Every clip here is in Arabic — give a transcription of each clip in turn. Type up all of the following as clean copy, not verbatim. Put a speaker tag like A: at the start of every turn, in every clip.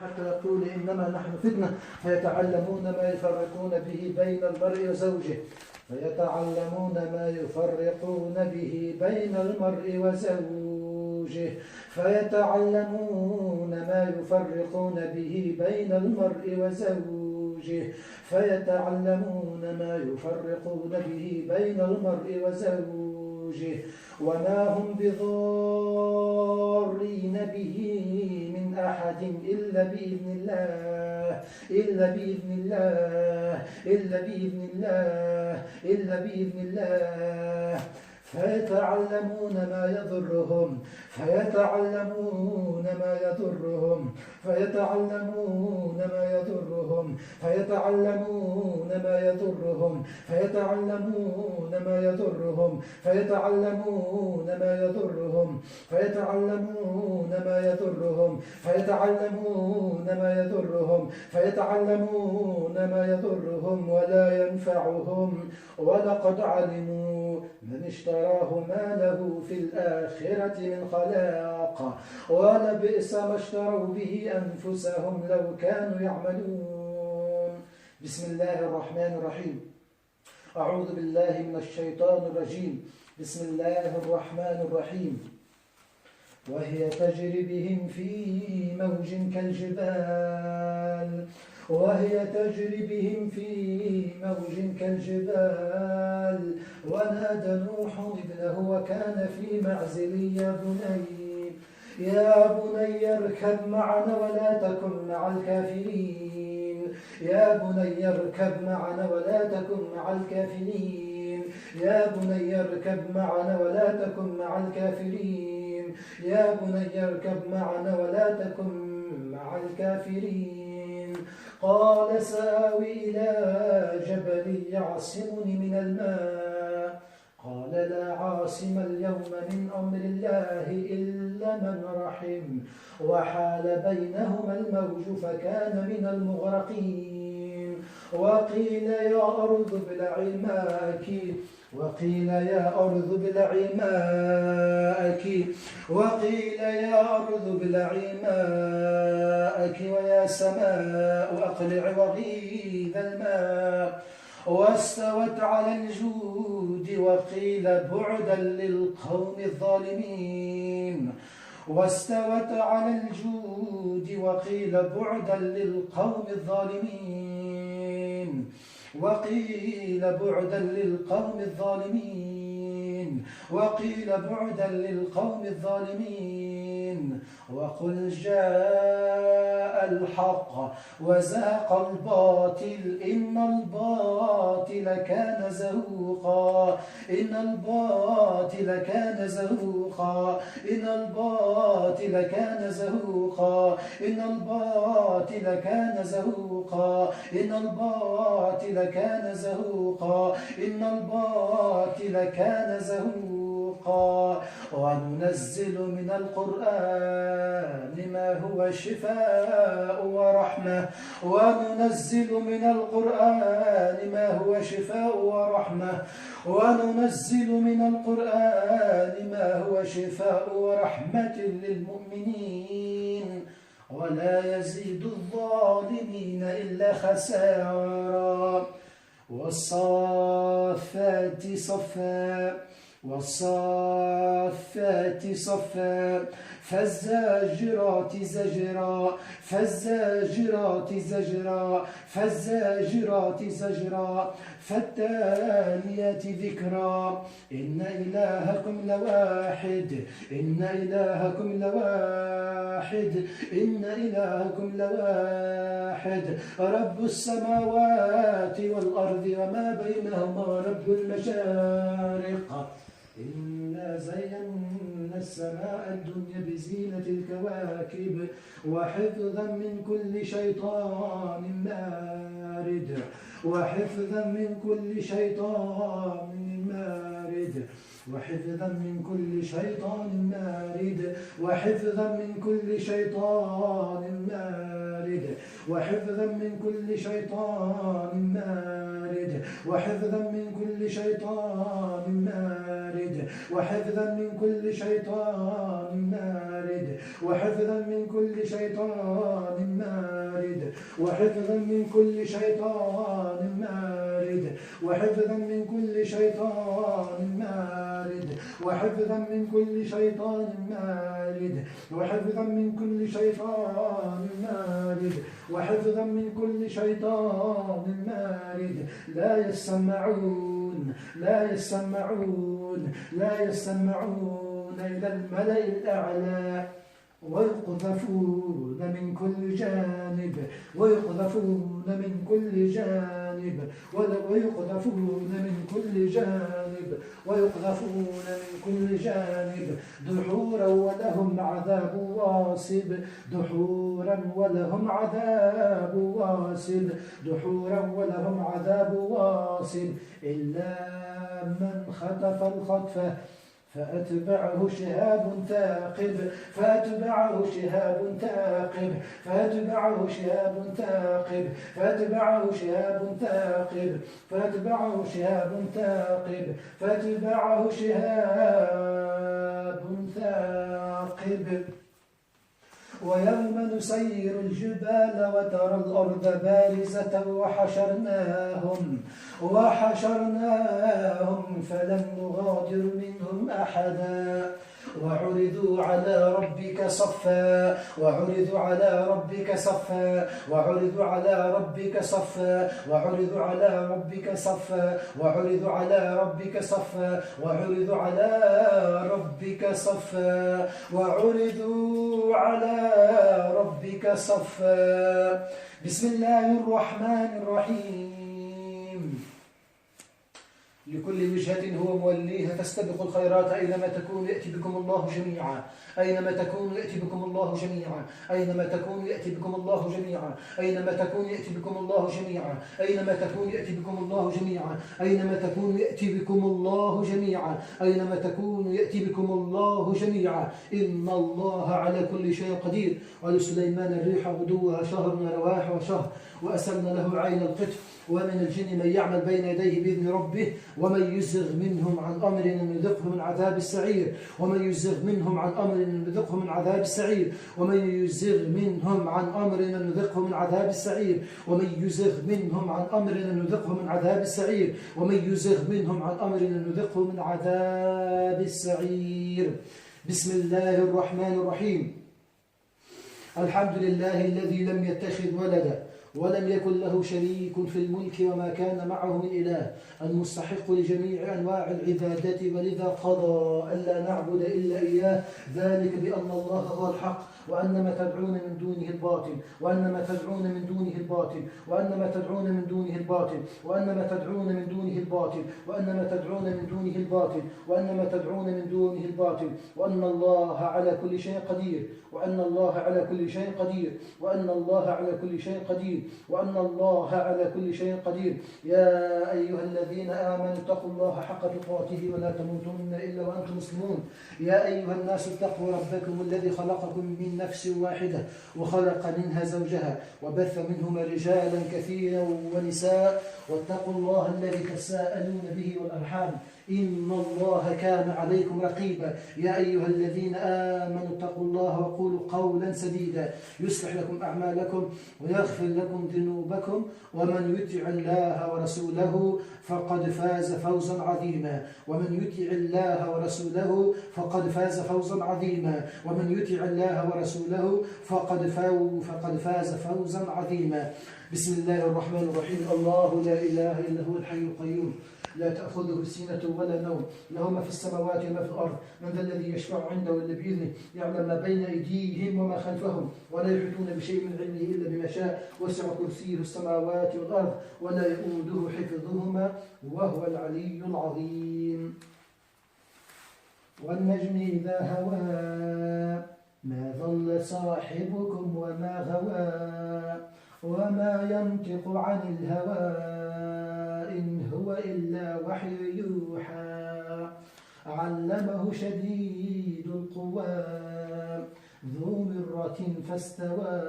A: حتى يقول إنما نحن فتنة فيتعلمون ما يفرقون به بين المرء وزوجه فيتعلمون ما يفرقون به بين المرء وزوجه فيتعلمون ما يفرقون به بين المرء وزوجه فيتعلمون ما يفرقون به بين المرء وزوجه وما هم بضارين به من أحد إلا بإذن الله إلا بإذن الله إلا بإذن الله إلا بإذن الله فيتعلمون ما يضرهم فيتعلمون ما يضرهم فيتعلمون ما يضرهم فيتعلمون ما يضرهم فيتعلمون ما يضرهم فيتعلمون ما يضرهم فيتعلمون ما يضرهم فيتعلمون ما يضرهم فيتعلمون ما يضرهم ولا ينفعهم ولقد علموا من اشتراه ما له في الآخرة من خلاق ولبئس ما اشتروا به أنفسهم لو كانوا يعملون. بسم الله الرحمن الرحيم. أعوذ بالله من الشيطان الرجيم. بسم الله الرحمن الرحيم. وهي تجري بهم في موج كالجبال وهي تجري بهم في موج كالجبال ونادى نوح ابنه وكان في معزل يا بني اركب معنا ولا تكن مع الكافرين يا بني اركب معنا ولا تكن مع الكافرين يا بني اركب معنا ولا تكن مع الكافرين يا بني اركب معنا ولا تكن مع الكافرين قال سآوي إلى جبل يعصمني من الماء قال لا عاصم اليوم من أمر الله إلا من رحم وحال بينهما الموج فكان من المغرقين وقيل يا أرض ابلعي ماءك وقيل يا أرض ابلعي ماءك وقيل يا أرض ابلعي ماءك ويا سماء أقلع وغيض الماء واستوت على الجود وقيل بعدا للقوم الظالمين واستوت على الجود وقيل بعدا للقوم الظالمين وقيل بعدا للقوم الظالمين وقيل بعدا للقوم الظالمين وقل جاء الحق وزهق الباطل إن الباطل كان زهوقا إن الباطل كان زهوقا إن الباطل كان زهوقا إن الباطل كان زهوقا إن الباطل كان زهوقا إن الباطل كان زهوقا وننزل من القرآن ما هو شفاء ورحمة وننزل من القرآن ما هو شفاء ورحمة وننزل من القرآن ما هو شفاء ورحمة للمؤمنين ولا يزيد الظالمين إلا خسارا والصافات صفا والصافات صفا فالزاجرات زجرا فالزاجرات زجرا فالزاجرات زجرا فالتاليات ذكرا إن إلهكم لواحد إن إلهكم لواحد إن إلهكم لواحد رب السماوات والأرض وما بينهما رب المشارق إنا زينا السماء الدنيا بزينة الكواكب وحفظا من كل شيطان مارد وحفظا من كل شيطان مارد وحفظا من كل شيطان مارد وحفظا من كل شيطان مارد وحفظا من كل شيطان مارد وحفظا من كل شيطان مارد وحفظا من كل شيطان مارد وحفظا من كل شيطان مارد وحفظا من كل شيطان مارد وحفظا من كل شيطان مارد وحفظا من كل شيطان مارد وحفظا من كل شيطان مارد وحفظا من كل شيطان مارد لا يسمعون إلى الملأ الأعلى ويقذفون من كل جانب ويقذفون من كل جانب ويقذفون من كل جانب ويقذفون من كل جانب دحورا ولهم عذاب واصب دحورا ولهم عذاب واصب دحورا ولهم عذاب واصب إلا من خطف الخطفة فأتبعه شهاب ثاقب فأتبعه شهاب ثاقب فأتبعه شهاب ثاقب فأتبعه شهاب ثاقب فأتبعه شهاب ثاقب فأتبعه شهاب ثاقب ويوم نسير الجبال وترى الأرض بارزة وحشرناهم فلم نغادر منهم أحدا وعرضوا على ربك صفا وعرضوا على ربك صفا وعرضوا على ربك صفا وعرضوا على ربك صفا وعرضوا على ربك صفا وعرضوا على ربك صفا وعرضوا على ربك صفا بسم الله الرحمن الرحيم لكل وجهة هو موليها فاستبقوا الخيرات أينما تكونوا يأتي بكم الله جميعا أينما تكونوا يأتي بكم الله جميعا أينما تكونوا يأتي بكم الله جميعا أينما تكونوا يأتي بكم الله جميعا أينما تكونوا يأتي بكم الله جميعا أينما تكونوا يأتي بكم الله جميعا أينما تكونوا يأتي بكم الله جميعا إن الله على كل شيء قدير ولسليمان الريح غدوها شهر ورواحها شهر وأسلنا له عين القطف ومن الجن من يعمل بين يديه بإذن ربه ومن يزغ منهم عن أمر نذقه من عذاب السعير ومن يزغ منهم عن أمر نذقه من عذاب السعير ومن يزغ منهم عن أمر نذقه من عذاب السعير ومن يزغ منهم عن أمر نذقه من عذاب السعير ومن يزغ منهم عن أمر نذقه من عذاب السعير بسم الله الرحمن الرحيم الحمد لله الذي لم يتخذ ولدا ولم يكن له شريك في الملك وما كان معه من إله المستحق لجميع أنواع العبادة ولذا قضى ألا نعبد إلا إياه ذلك بأن الله هو الحق وأن ما تدعون من دونه الباطل وأن ما تدعون من دونه الباطل وأن ما تدعون من دونه الباطل وأن ما تدعون من دونه الباطل وأن ما تدعون من دونه الباطل وأن ما تدعون من دونه الباطل وأن الله على كل شيء قدير وأن الله على كل شيء قدير وأن الله على كل شيء قدير وأن الله على كل شيء قدير يا أيها الذين آمنوا اتقوا الله حق تقاته ولا تموتن إلا وأنتم مسلمون يا أيها الناس اتقوا ربكم الذي خلقكم من نفس واحدة وخلق منها زوجها وبث منهما رجالا كثيرا ونساء واتقوا الله الذي تساءلون به والأرحام إن الله كان عليكم رقيبا يا أيها الذين آمنوا اتقوا الله وقولوا قولا سديدا يصلح لكم أعمالكم ويغفر لكم ذنوبكم ومن يطع الله ورسوله فقد فاز فوزا عظيما ومن يطع الله ورسوله فقد فاز فوزا عظيما ومن يطع الله ورسوله فقد فاز فوزا عظيما بسم الله الرحمن الرحيم الله لا إله إلا هو الحي القيوم لا تأخذه سنة ولا نوم له ما في السماوات وما في الأرض من ذا الذي يشفع عنده إلا بإذنه يعلم ما بين أيديهم وما خلفهم ولا يحيطون بشيء من علمه إلا بما شاء وسع كرسيه السماوات والأرض ولا يؤوده حفظهما وهو العلي العظيم والنجم إذا هوى ما ضل صاحبكم وما غوى وما ينطق عن الهوى إن هو إلا وحي يوحى علمه شديد القوى ذو مرة فاستوى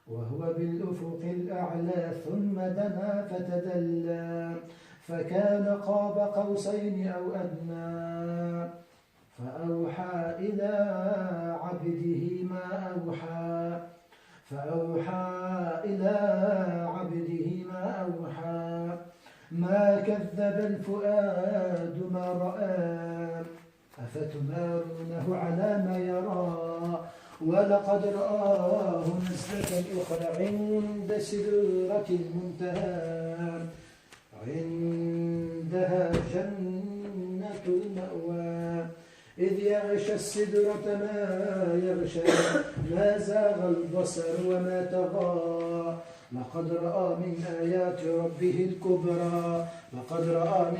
A: وهو بالأفق الأعلى ثم دنا فتدلى فكان قاب قوسين أو أدنى فأوحى إلى عبده ما أوحى ما كذب الفؤاد ما رأى أفتمارونه على ما يرى ولقد رآه نزلة أخرى عند سدرة المنتهى عندها جنة المأوى إذ يغشى السدرة ما يغشى ما زاغ البصر وما طغى لقد رأى من آيات ربه الكبرى